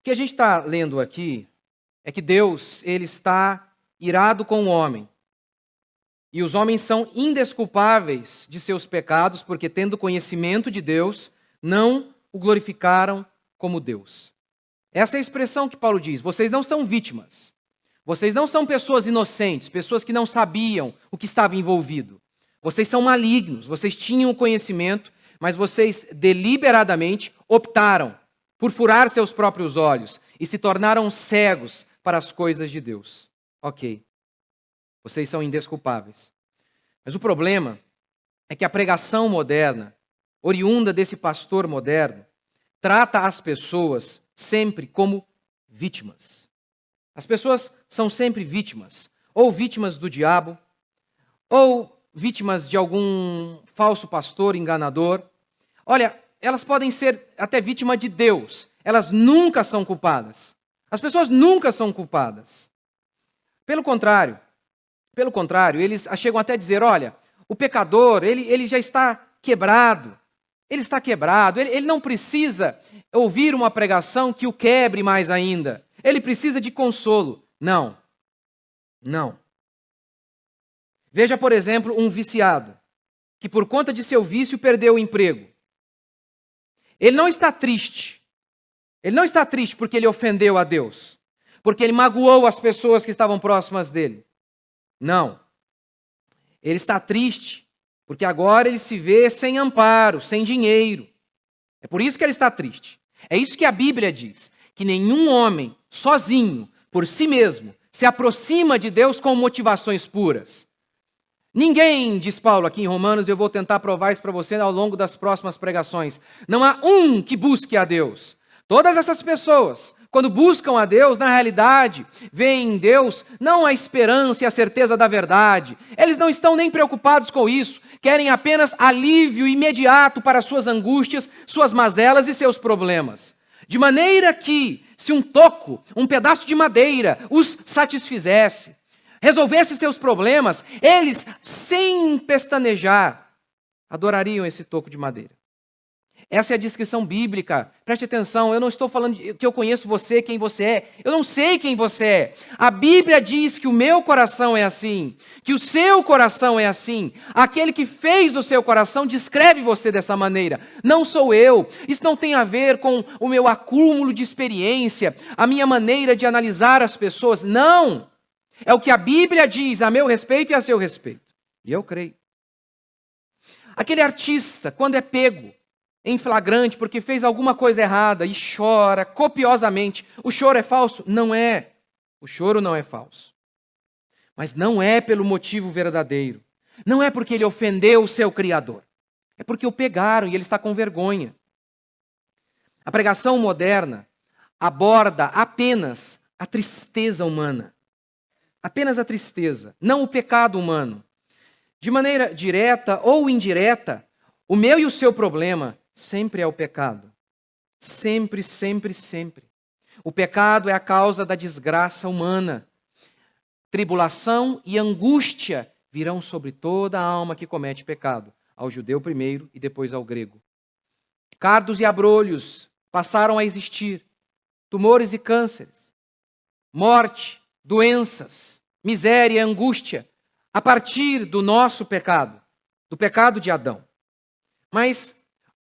que a gente está lendo aqui é que Deus, ele está irado com o homem. E os homens são indesculpáveis de seus pecados, porque tendo conhecimento de Deus, não o glorificaram como Deus. Essa é a expressão que Paulo diz: vocês não são vítimas. Vocês não são pessoas inocentes, pessoas que não sabiam o que estava envolvido. Vocês são malignos, vocês tinham o conhecimento, mas vocês deliberadamente optaram por furar seus próprios olhos e se tornaram cegos para as coisas de Deus. Ok, vocês são indesculpáveis. Mas o problema é que a pregação moderna, oriunda desse pastor moderno, trata as pessoas sempre como vítimas. As pessoas são sempre vítimas, ou vítimas do diabo, ou vítimas de algum falso pastor enganador. Olha, elas podem ser até vítima de Deus. Elas nunca são culpadas. As pessoas nunca são culpadas. Pelo contrário, eles chegam até a dizer: olha, o pecador, ele já está quebrado. Ele está quebrado, ele não precisa ouvir uma pregação que o quebre mais ainda. Ele precisa de consolo. Não. Veja, por exemplo, um viciado, que por conta de seu vício perdeu o emprego. Ele não está triste. Ele não está triste porque ele ofendeu a Deus, porque ele magoou as pessoas que estavam próximas dele. Não. Ele está triste porque agora ele se vê sem amparo, sem dinheiro. É por isso que ele está triste. É isso que a Bíblia diz, que nenhum homem, sozinho, por si mesmo, se aproxima de Deus com motivações puras. Ninguém, diz Paulo aqui em Romanos, eu vou tentar provar isso para você ao longo das próximas pregações. Não há um que busque a Deus. Todas essas pessoas, quando buscam a Deus, na realidade, veem em Deus não a esperança e a certeza da verdade. Eles não estão nem preocupados com isso. Querem apenas alívio imediato para suas angústias, suas mazelas e seus problemas. De maneira que, se um toco, um pedaço de madeira, os satisfizesse, resolvesse seus problemas, eles, sem pestanejar, adorariam esse toco de madeira. Essa é a descrição bíblica. Preste atenção, eu não estou falando que eu conheço você, quem você é. Eu não sei quem você é. A Bíblia diz que o meu coração é assim, que o seu coração é assim. Aquele que fez o seu coração descreve você dessa maneira. Não sou eu. Isso não tem a ver com o meu acúmulo de experiência, a minha maneira de analisar as pessoas. Não. É o que a Bíblia diz a meu respeito e a seu respeito. E eu creio. Aquele artista, quando é pego em flagrante porque fez alguma coisa errada e chora copiosamente, o choro é falso? Não é. O choro não é falso. Mas não é pelo motivo verdadeiro. Não é porque ele ofendeu o seu Criador. É porque o pegaram e ele está com vergonha. A pregação moderna aborda apenas a tristeza humana. Apenas a tristeza, não o pecado humano. De maneira direta ou indireta, o meu e o seu problema sempre é o pecado. Sempre. O pecado é a causa da desgraça humana. Tribulação e angústia virão sobre toda a alma que comete pecado, ao judeu primeiro e depois ao grego. Cardos e abrolhos passaram a existir, tumores e cânceres, morte, doenças, miséria e angústia, a partir do nosso pecado, do pecado de Adão. Mas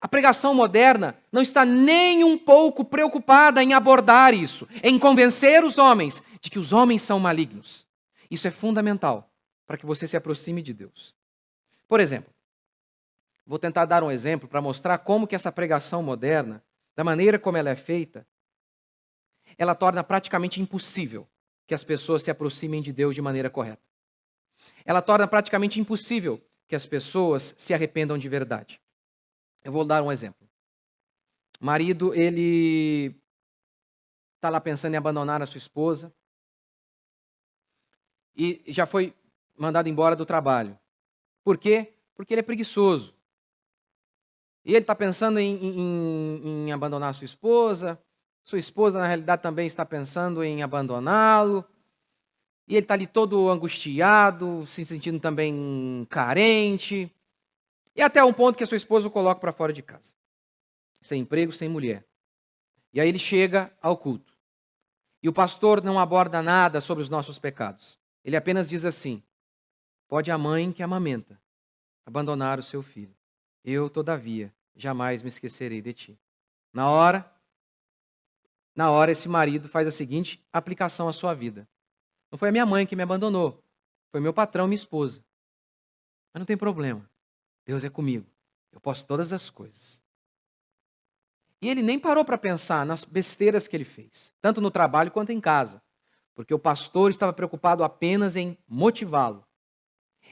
a pregação moderna não está nem um pouco preocupada em abordar isso, em convencer os homens de que os homens são malignos. Isso é fundamental para que você se aproxime de Deus. Por exemplo, vou tentar dar um exemplo para mostrar como que essa pregação moderna, da maneira como ela é feita, ela torna praticamente impossível que as pessoas se aproximem de Deus de maneira correta. Ela torna praticamente impossível que as pessoas se arrependam de verdade. Eu vou dar um exemplo. O marido, ele está lá pensando em abandonar a sua esposa e já foi mandado embora do trabalho. Por quê? Porque ele é preguiçoso. E ele está pensando em abandonar a sua esposa, na realidade, também está pensando em abandoná-lo, e ele está ali todo angustiado, se sentindo também carente, e até um ponto que a sua esposa o coloca para fora de casa, sem emprego, sem mulher. E aí ele chega ao culto. E o pastor não aborda nada sobre os nossos pecados. Ele apenas diz assim: pode a mãe que amamenta abandonar o seu filho. Eu, todavia, jamais me esquecerei de ti. Na hora, esse marido faz a seguinte aplicação à sua vida. Não foi a minha mãe que me abandonou, foi meu patrão, minha esposa. Mas não tem problema, Deus é comigo, eu posso todas as coisas. E ele nem parou para pensar nas besteiras que ele fez, tanto no trabalho quanto em casa, porque o pastor estava preocupado apenas em motivá-lo.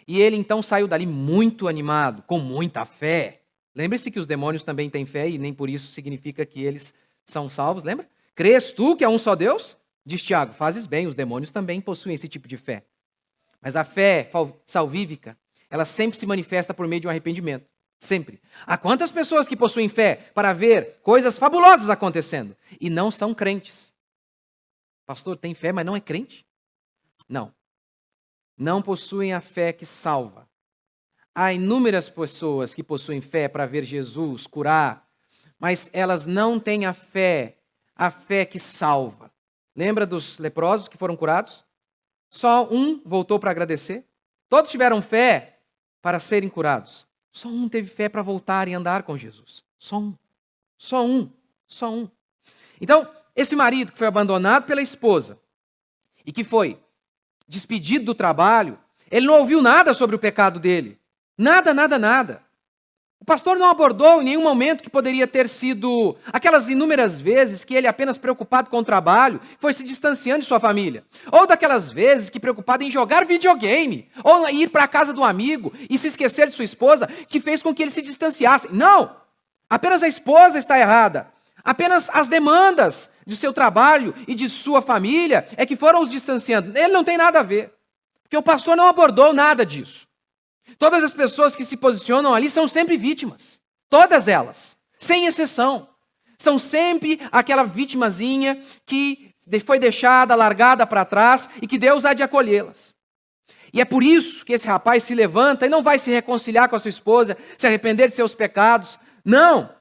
E ele então saiu dali muito animado, com muita fé. Lembre-se que os demônios também têm fé e nem por isso significa que eles são salvos, lembra? Crês tu que é um só Deus? Diz Tiago, fazes bem, os demônios também possuem esse tipo de fé. Mas a fé salvífica, ela sempre se manifesta por meio de um arrependimento. Sempre. Há quantas pessoas que possuem fé para ver coisas fabulosas acontecendo e não são crentes? Pastor, tem fé, mas não é crente? Não. Não possuem a fé que salva. Há inúmeras pessoas que possuem fé para ver Jesus curar, mas elas não têm a fé que salva. Lembra dos leprosos que foram curados? Só um voltou para agradecer. Todos tiveram fé para serem curados. Só um teve fé para voltar e andar com Jesus. Só um. Só um. Só um. Então, esse marido que foi abandonado pela esposa e que foi despedido do trabalho, ele não ouviu nada sobre o pecado dele. Nada, nada, nada. O pastor não abordou em nenhum momento que poderia ter sido aquelas inúmeras vezes que ele, apenas preocupado com o trabalho, foi se distanciando de sua família. Ou daquelas vezes que, preocupado em jogar videogame, ou ir para a casa do amigo e se esquecer de sua esposa, que fez com que ele se distanciasse. Não! Apenas a esposa está errada. Apenas as demandas de seu trabalho e de sua família é que foram os distanciando. Ele não tem nada a ver. Porque o pastor não abordou nada disso. Todas as pessoas que se posicionam ali são sempre vítimas. Todas elas, sem exceção. São sempre aquela vitimazinha que foi deixada, largada para trás e que Deus há de acolhê-las. E é por isso que esse rapaz se levanta e não vai se reconciliar com a sua esposa, se arrepender de seus pecados. Não!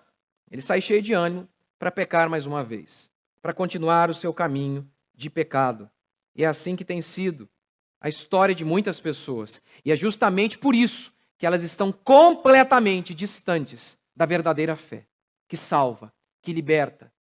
Ele sai cheio de ânimo para pecar mais uma vez, para continuar o seu caminho de pecado. E é assim que tem sido a história de muitas pessoas. E é justamente por isso que elas estão completamente distantes da verdadeira fé, que salva, que liberta,